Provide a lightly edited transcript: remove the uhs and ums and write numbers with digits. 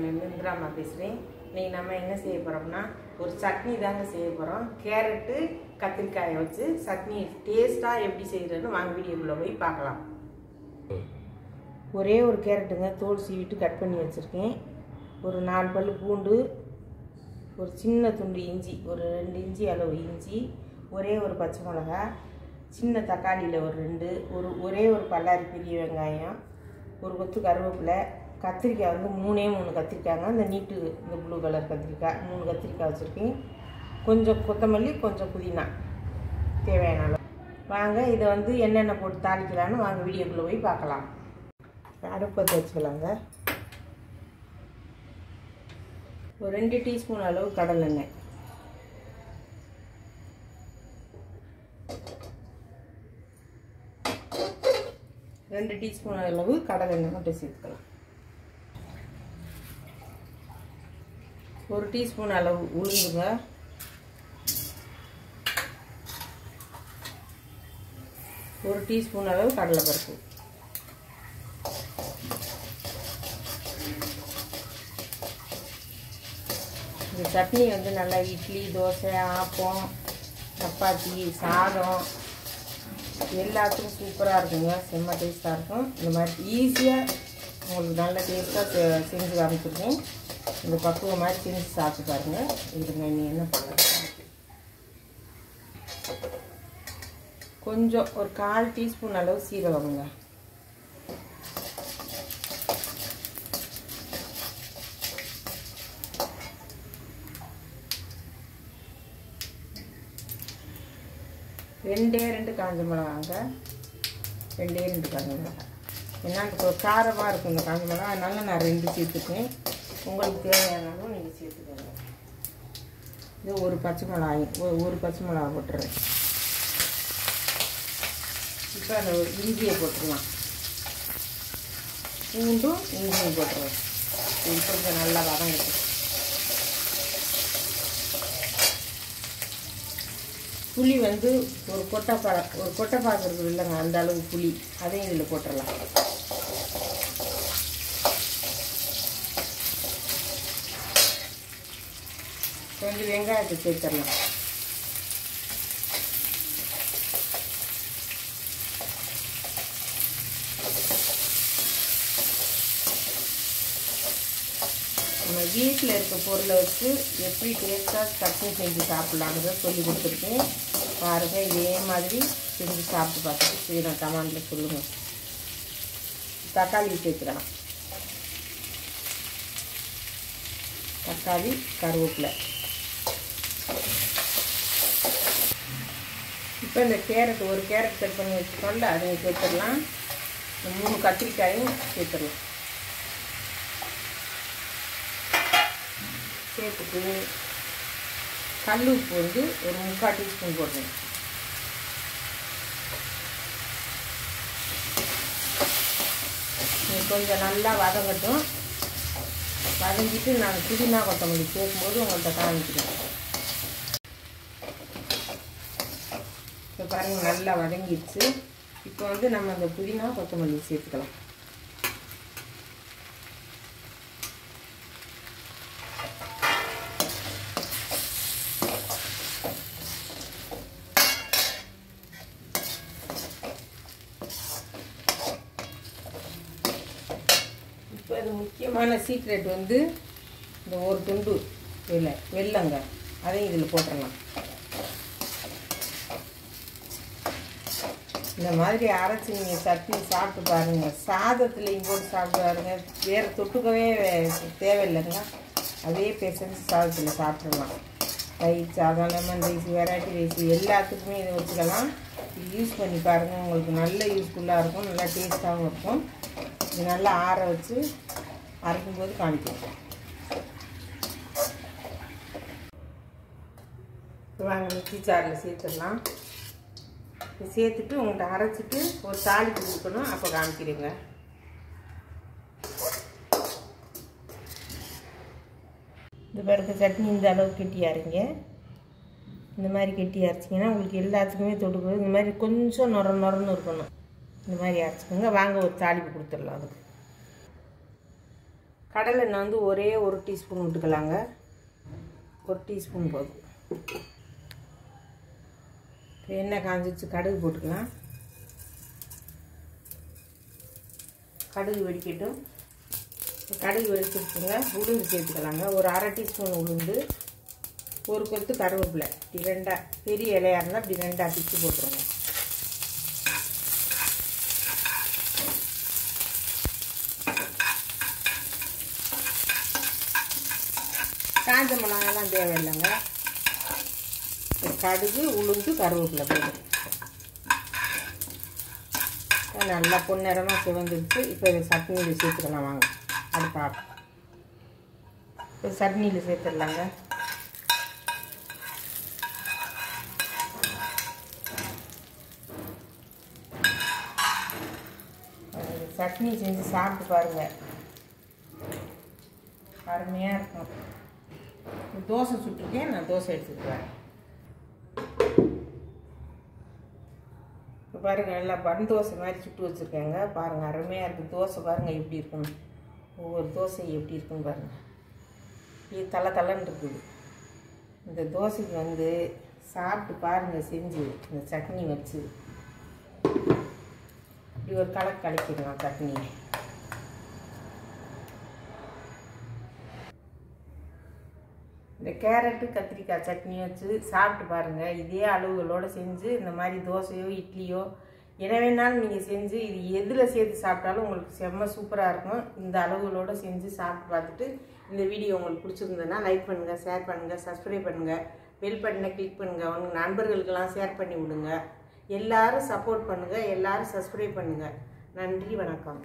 சேனல்லேருந்து இந்திராமா பேசுகிறேன். இன்றைக்கி நம்ம என்ன செய்ய போகிறோம்னா ஒரு சட்னி தாங்க செய்ய போகிறோம். கேரட்டு கத்திரிக்காயை வச்சு சட்னி டேஸ்ட்டாக எப்படி செய்கிறதுன்னு வாங்க வீடியோக்குள்ளே போய் பார்க்கலாம். ஒரே ஒரு கேரட்டுங்க தோல் சீவிட்டு கட் பண்ணி வச்சுருக்கேன். ஒரு 4 பல் பூண்டு, ஒரு சின்ன துண்டு இஞ்சி, ஒரு 2 இன்ச்சி அளவு இஞ்சி, ஒரே ஒரு பச்சை மிளகா, சின்ன தக்காளியில் ஒரு 2, ஒரே ஒரு பல்லாரி பெரிய வெங்காயம், ஒரு கொத்து கருவேப்பிலை, கத்திரிக்காய் வந்து 3 கத்திரிக்காய்ங்க. இந்த நீட்டு இந்த ப்ளூ கலர் கத்திரிக்காய் 3 கத்திரிக்காய் வச்சுருக்கேன். கொஞ்சம் கொத்தமல்லி, கொஞ்சம் புதினா தேவையான அளவு. வாங்க இதை வந்து என்னென்ன போட்டு தாளிக்கலான்னு வாங்க வீடியோக்குள்ளே போய் பார்க்கலாம். அடுப்பத்தை வச்சுக்கலாங்க. ஒரு 2 டீஸ்பூன் அளவு கடலெண்ணெய், ரெண்டு டீஸ்பூன் அளவு கடலெண்ணெய் மட்டும் சேர்த்துக்கலாம். 1 டீஸ்பூன் அளவு உளுந்துங்க, 1 டீஸ்பூன் அளவு கடலைப்பருப்பு, இந்த சட்னி வந்து நல்லா இட்லி, தோசை, ஆப்பம், சப்பாத்தி, சாதம் எல்லாத்துக்கும் சூப்பராக இருக்குங்க. செம்ம டேஸ்ட்டாக இருக்கும். இந்த மாதிரி ஈஸியாக உங்களுக்கு நல்ல டேஸ்ட்டாக செஞ்சு காமிச்சிருக்கேன். இந்த பக்குவம் மாதிரி செஞ்சு சாப்பிட்டு பாருங்க. இதுங்க நீ என்ன பண்ணலாம், கொஞ்சம் ஒரு 1/4 டீஸ்பூன் அளவு சீரகமுங்க, ரெண்டு காஞ்ச மிளகாங்க, 2 காஞ்ச மிளகா. ஏன்னா காரமாக இருக்கும் இந்த காஞ்ச மிளகா, அதனால நான் 2 சேர்த்துக்கேன். உங்களுக்கு தேவையானாலும் நீங்கள் சேர்த்துக்கோங்க. இது ஒரு பச்சை மிளகா போட்டுறேன். இப்போ அந்த இஞ்சியை போட்டுடலாம். பூண்டும் இஞ்சியும் போட்டுருவேன். இது கொஞ்சம் நல்லா வதங்கட்டும். புளி வந்து ஒரு கொட்டைப்பாக்கு இருக்குது இல்லைங்க, அந்த அளவு புளி அதையும் இதில் போட்டுடலாம். கொஞ்சம் வெங்காயத்தை சேர்த்துடலாம். நம்ம வீட்டில் இருக்க பொருளை வச்சு எப்படி டேஸ்ட்டாக சட்னி செஞ்சு சாப்பிட்லான்னு சொல்லி கொடுத்துருக்கேன். பாருங்கள், இதே மாதிரி செஞ்சு சாப்பிட்டு பார்த்துட்டு நான் கமெண்டில் சொல்லுங்கள். தக்காளி சேர்த்துக்கலாம். தக்காளி, கருவேப்பிலை. இப்போ இந்த ஒரு கேரட் கட் பண்ணி வச்சுக்கோங்க, அதையும் சேர்த்துடலாம். 3 கத்திரிக்காயும் சேர்த்துடலாம். சேர்த்துட்டு கல் உப்பு வந்து ஒரு 3/4 டீஸ்பூன் போடுறேன். கொஞ்சம் நல்லா வதங்கட்டும். வதங்கிட்டு நான் புதினா கொத்தமல்லி சேர்க்கும்போது உங்கள்கிட்ட காமிக்கிறேன். இப்போ பாருங்கள், நல்லா வதங்கிடுச்சு. இப்போ வந்து நம்ம அந்த புதினா கொத்தமல்லி சேர்த்துக்கலாம். இப்போ இது முக்கியமான சீக்ரெட் வந்து இந்த ஒரு துண்டு வெல்லங்க, அதையும் இதில் போட்டுடலாம். இந்த மாதிரி அரைச்சி நீங்கள் சட்னி சாப்பிட்டு பாருங்கள். சாதத்துலேயும் போட்டு சாப்பிட்டு பாருங்கள். வேறு தொட்டுக்கவே தேவையில்லைங்க. அதே பேசஞ்சு சாதத்தில் சாப்பிட்றலாம். தயிர் சாதம், லெமன் ரைஸ், வெரைட்டி ரைஸ் எல்லாத்துக்குமே இதை வச்சுக்கலாம். இது யூஸ் பண்ணி பாருங்கள். உங்களுக்கு நல்ல யூஸ்ஃபுல்லாக இருக்கும், நல்லா டேஸ்ட்டாகவும் இருக்கும். இது நல்லா ஆற வச்சு அரைக்கும்போது காமிக்கும். வாங்க மிக்ஸி ஜாரில் சேர்த்துடலாம். சேர்த்துட்டு உங்கள்கிட்ட அரைச்சிட்டு ஒரு தாளிப்பு கொடுக்கணும், அப்போ காமிக்கிறேங்க. இந்த பிறகு சட்னி இந்த அளவுக்கு கெட்டி அரைங்க. இந்த மாதிரி கெட்டி அரைச்சிங்கன்னா உங்களுக்கு எல்லாத்துக்குமே தொடுக்குது. இந்த மாதிரி கொஞ்சம் நொரன்னு இருக்கணும். இந்த மாதிரி அரைச்சிக்கோங்க. வாங்க ஒரு தாளிப்பு கொடுத்துடலாம். அதுக்கு கடலெண்ணெய் வந்து ஒரே 1 டீஸ்பூன் விட்டுக்கலாங்க. 1 டீஸ்பூன் போதும். இப்போ எண்ணெய் காஞ்சிச்சு, கடுகு போட்டுக்கலாம். கடுகு வெடிக்கட்டும். கடுகு வெடிச்சிருச்சுங்க. உளுந்து சேர்த்துக்கலாங்க. ஒரு 1/2 டீஸ்பூன் உளுந்து, ஒரு கொத்து கருவேப்பிலை. இப்படி 2 பெரிய இலையாக இருந்தால் இப்படி 2 பிச்சு போட்டுருங்க. காஞ்ச மிளகாலாம் தேவையில்லைங்க. கடுகு, உளுந்து, கருவேப்பிலை போதும். நல்லா பொன்னிறமாக சிவந்துருச்சு. இப்போ இதை சட்னியில் சேர்த்துக்கலாம். வாங்க அடுப்பா இப்போ சட்னியில் சேர்த்துடலாங்க. சட்னி செஞ்சு சாப்பிட்டு பாருங்கள், அருமையாக இருக்கும். தோசை சுட்டுருக்கேன், நான் தோசை எடுத்துக்குவேன். இப்போ பாருங்கள், நல்லா பன் தோசை மாதிரி சுட்டு வச்சுருக்கேங்க. பாருங்கள், அருமையாக இருக்குது. தோசை பாருங்கள் எப்படி இருக்குன்னு, ஒவ்வொரு தோசை எப்படி இருக்குன்னு பாருங்கள். இது தலை இருக்குது. இந்த தோசைக்கு வந்து சாப்பிட்டு பாருங்கள் செஞ்சு, இந்த சட்னி வச்சு இப்படி ஒரு கலக்கிடலாம் சட்னி. இந்த கேரட்டு கத்திரிக்காய் சட்னி வச்சு சாப்பிட்டு பாருங்கள். இதே அளவுகளோடு செஞ்சு இந்த மாதிரி தோசையோ இட்லியோ என வேணாலும் நீங்கள் செஞ்சு இது எதில் சேர்த்து சாப்பிட்டாலும் உங்களுக்கு செம்ம சூப்பராக இருக்கும். இந்த அளவுகளோடு செஞ்சு சாப்பிட்டு பார்த்துட்டு இந்த வீடியோ உங்களுக்கு பிடிச்சிருந்ததுன்னா லைக் பண்ணுங்கள், ஷேர் பண்ணுங்கள், சப்ஸ்கிரைப் பண்ணுங்கள், பெல் பட்டனை கிளிக் பண்ணுங்கள், உங்கள் நண்பர்களுக்கெல்லாம் ஷேர் பண்ணி விடுங்க. எல்லாரும் சப்போர்ட் பண்ணுங்கள், எல்லாரும் சப்ஸ்கிரைப் பண்ணுங்கள். நன்றி, வணக்கம்.